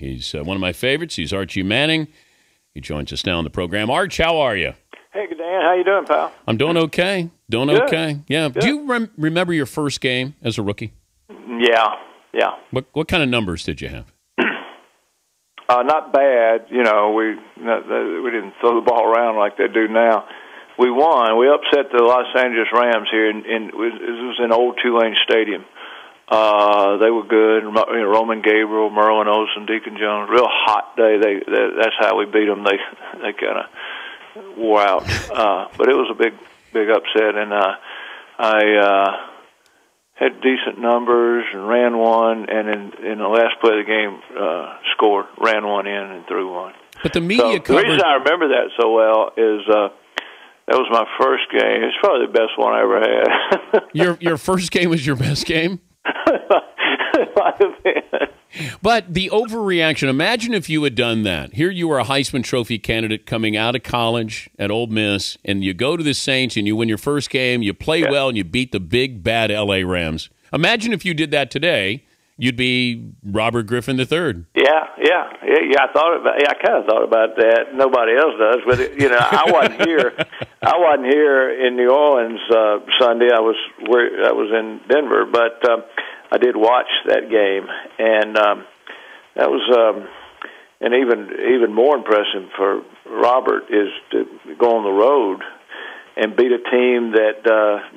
He's one of my favorites. He's Archie Manning. He joins us now on the program. Arch, how are you? Hey, Dan. How you doing, pal? I'm doing okay. Doing Good. okay. Yeah. Good. Do you remember your first game as a rookie? Yeah. What kind of numbers did you have? Not bad. You know, we didn't throw the ball around like they do now. We won. We upset the Los Angeles Rams here. It was in old Tulane Stadium. They were good. Roman Gabriel, Merlin Olsen, Deacon Jones. Real hot day. That's how we beat them. They kind of wore out. But it was a big upset, and I had decent numbers and ran one, and in the last play of the game, ran one in and threw one. But the media covered... The reason I remember that so well is that was my first game. It's probably the best one I ever had. Your first game was your best game? But the overreaction, imagine if you had done that. Here you are, a Heisman Trophy candidate coming out of college at Ole Miss, and you go to the Saints and you win your first game, you play well, and you beat the big, bad L.A. Rams. Imagine if you did that today, you'd be Robert Griffin III. Yeah. I kind of thought about that. Nobody else does, but I wasn't here. I wasn't here in New Orleans Sunday. I was in Denver, but I did watch that game, and that was and even more impressive for Robert is to go on the road and beat a team that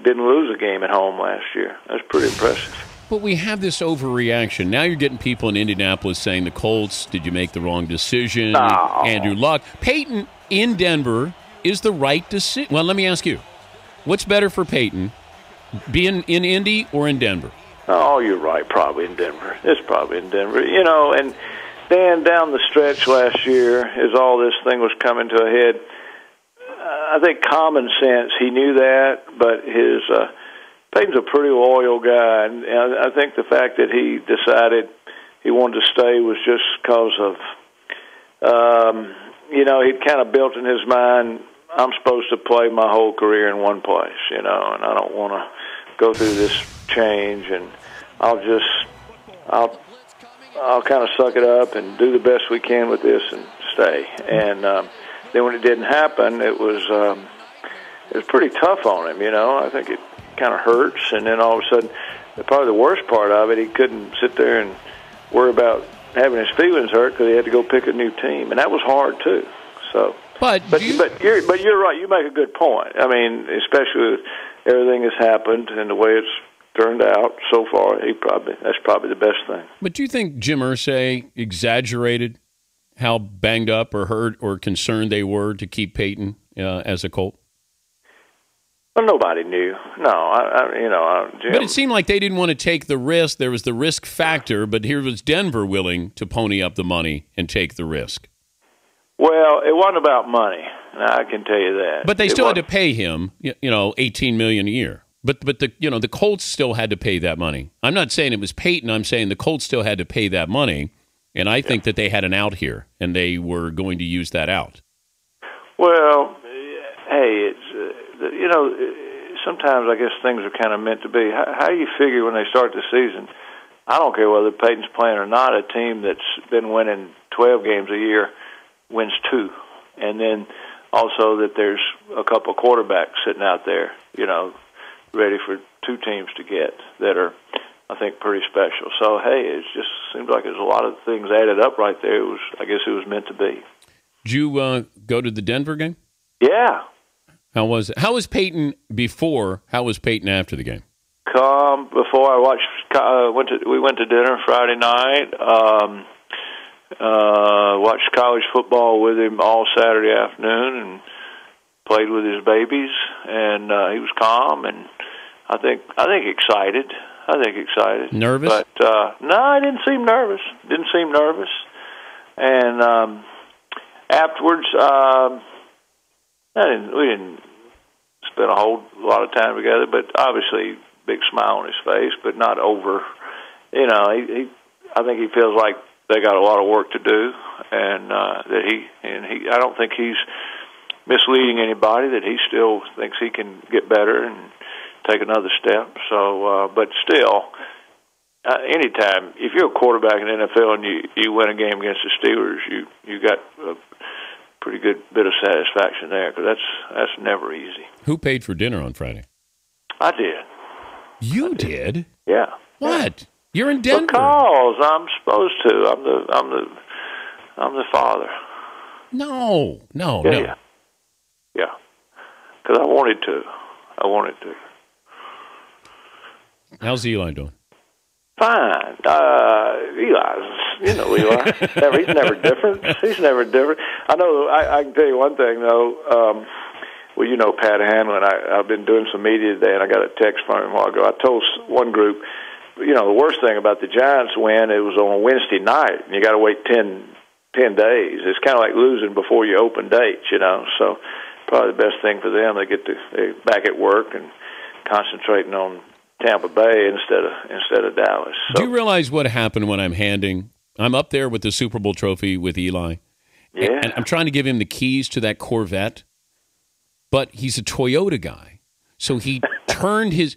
didn't lose a game at home last year. That's pretty impressive. But we have this overreaction. Now you're getting people in Indianapolis saying the Colts, did you make the wrong decision? No. Andrew Luck. Peyton in Denver is the right decision. Well, let me ask you, what's better for Peyton, being in Indy or in Denver? Oh, you're right, probably in Denver. It's probably in Denver. And Dan, down the stretch last year, as all this thing was coming to a head, I think common sense, he knew that, but Peyton's a pretty loyal guy, and I think the fact that he decided he wanted to stay was just because of, he'd kind of built in his mind, I'm supposed to play my whole career in one place, and I don't want to go through this change, and I'll kind of suck it up and do the best we can with this and stay. And then when it didn't happen, it was pretty tough on him, I think it kind of hurts, and then all of a sudden, probably the worst part of it, he couldn't sit there and worry about having his feelings hurt because he had to go pick a new team, and that was hard too. So, but you're right. You make a good point. I mean, especially with everything that's happened and the way it's turned out so far, that's probably the best thing. But do you think Jim Irsay exaggerated how banged up or hurt or concerned they were to keep Peyton as a Colt? Well, nobody knew. No, Jim. But it seemed like they didn't want to take the risk. There was the risk factor, but here was Denver willing to pony up the money and take the risk. Well, it wasn't about money. I can tell you that. But they still had to pay him, $18 million a year. But the Colts still had to pay that money. I'm not saying it was Peyton. I'm saying the Colts still had to pay that money, and I think that they had an out here, and they were going to use that out. Well, hey, it's sometimes I guess things are kind of meant to be. How do you figure when they start the season? I don't care whether Peyton's playing or not. A team that's been winning 12 games a year wins 2, and then also that there's a couple of quarterbacks sitting out there, ready for 2 teams to get that are, I think, pretty special. So hey, it just seems like there's a lot of things added up right there. I guess it was meant to be. Did you go to the Denver game? Yeah. How was it? How was Peyton before? How was Peyton after the game? Before I watched, we went to dinner Friday night. Watched college football with him all Saturday afternoon, and played with his babies. And he was calm, and I think excited. Nervous? But no, I didn't seem nervous. And afterwards, we didn't spend a whole lot of time together, but obviously big smile on his face, but not over. I think he feels like they got a lot of work to do, and I don't think he's misleading anybody, that he still thinks he can get better and take another step. So, but still, anytime, if you're a quarterback in the NFL and you win a game against the Steelers, you got a pretty good bit of satisfaction there, because that's never easy. Who paid for dinner on Friday? I did. You did? Yeah. What? Yeah. You're in Denver. Because I'm supposed to. I'm the father. No. Yeah. Because I wanted to. How's Eli doing? Fine. Eli's, Eli. He's never different. He's never different. I know. I can tell you one thing though. Well, Pat Hanlon. I've been doing some media today, and I got a text from him a while ago. I told one group, the worst thing about the Giants win, it was on a Wednesday night, and you got to wait 10 days. It's kind of like losing before you open dates, So probably the best thing for them, they're back at work and concentrating on Tampa Bay instead of Dallas. So. Do you realize what happened when I'm up there with the Super Bowl trophy with Eli? Yeah. And I'm trying to give him the keys to that Corvette, but he's a Toyota guy. So he turned it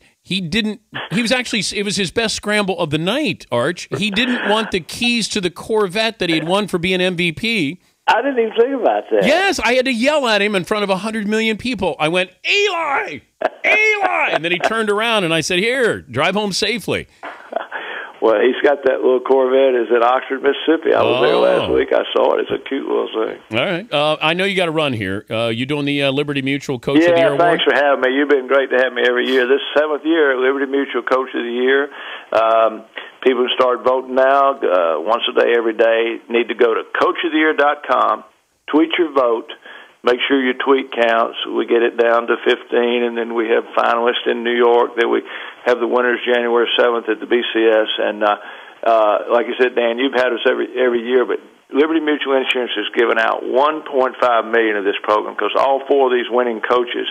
was his best scramble of the night, Arch. He didn't want the keys to the Corvette that he had won for being MVP. I didn't even think about that. Yes, I had to yell at him in front of 100 million people. I went, Eli! Eli! And then he turned around and I said, here, drive home safely. Well, he's got that little Corvette. It's in Oxford, Mississippi. I was there last week. I saw it. It's a cute little thing. All right. I know you got to run here. You doing the Liberty Mutual Coach of the Year award? Yeah, thanks for having me. You've been great to have me every year. This is 7th year, Liberty Mutual Coach of the Year. People can start voting now, once a day, every day. Need to go to coachoftheyear.com, tweet your vote. Make sure your tweet counts. We get it down to 15, and then we have finalists in New York. Then we have the winners January 7th at the BCS. And like you said, Dan, you've had us every year, but Liberty Mutual Insurance has given out $1.5 million of this program, because all four of these winning coaches,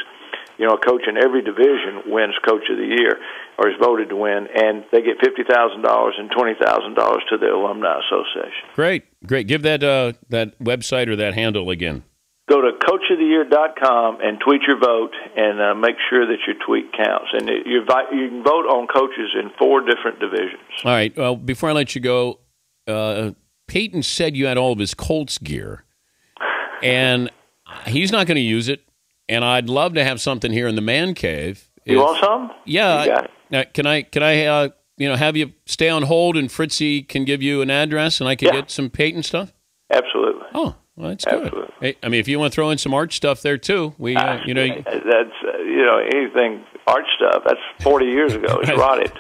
a coach in every division wins Coach of the Year or is voted to win, and they get $50,000 and $20,000 to the Alumni Association. Great. Give that website or that handle again. Go to coachoftheyear.com and tweet your vote, and make sure that your tweet counts. And you can vote on coaches in 4 different divisions. All right. Well, before I let you go, Peyton said you had all of his Colts gear, and he's not going to use it. And I'd love to have something here in the man cave. You want some? Yeah. You got it. Can I have you stay on hold, and Fritzy can give you an address, and I can get some Peyton stuff? Absolutely. Oh, well, that's good. Hey, I mean, if you want to throw in some Arch stuff there too, that's anything Arch stuff. That's 40 years ago. It's rotted.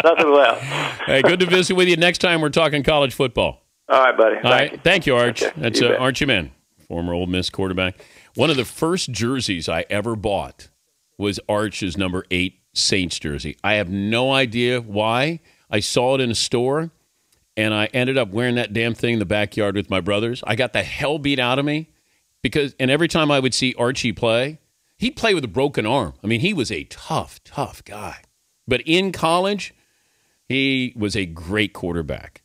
Nothing left. Hey, good to visit with you. Next time we're talking college football. All right, buddy. All right. Thank you, Arch. Okay. That's Archie Mann, former Ole Miss quarterback. One of the first jerseys I ever bought was Arch's number 8 Saints jersey. I have no idea why. I saw it in a store, and I ended up wearing that damn thing in the backyard with my brothers. I got the hell beat out of me, and every time I would see Archie play, he'd play with a broken arm. I mean, he was a tough guy. But in college, he was a great quarterback.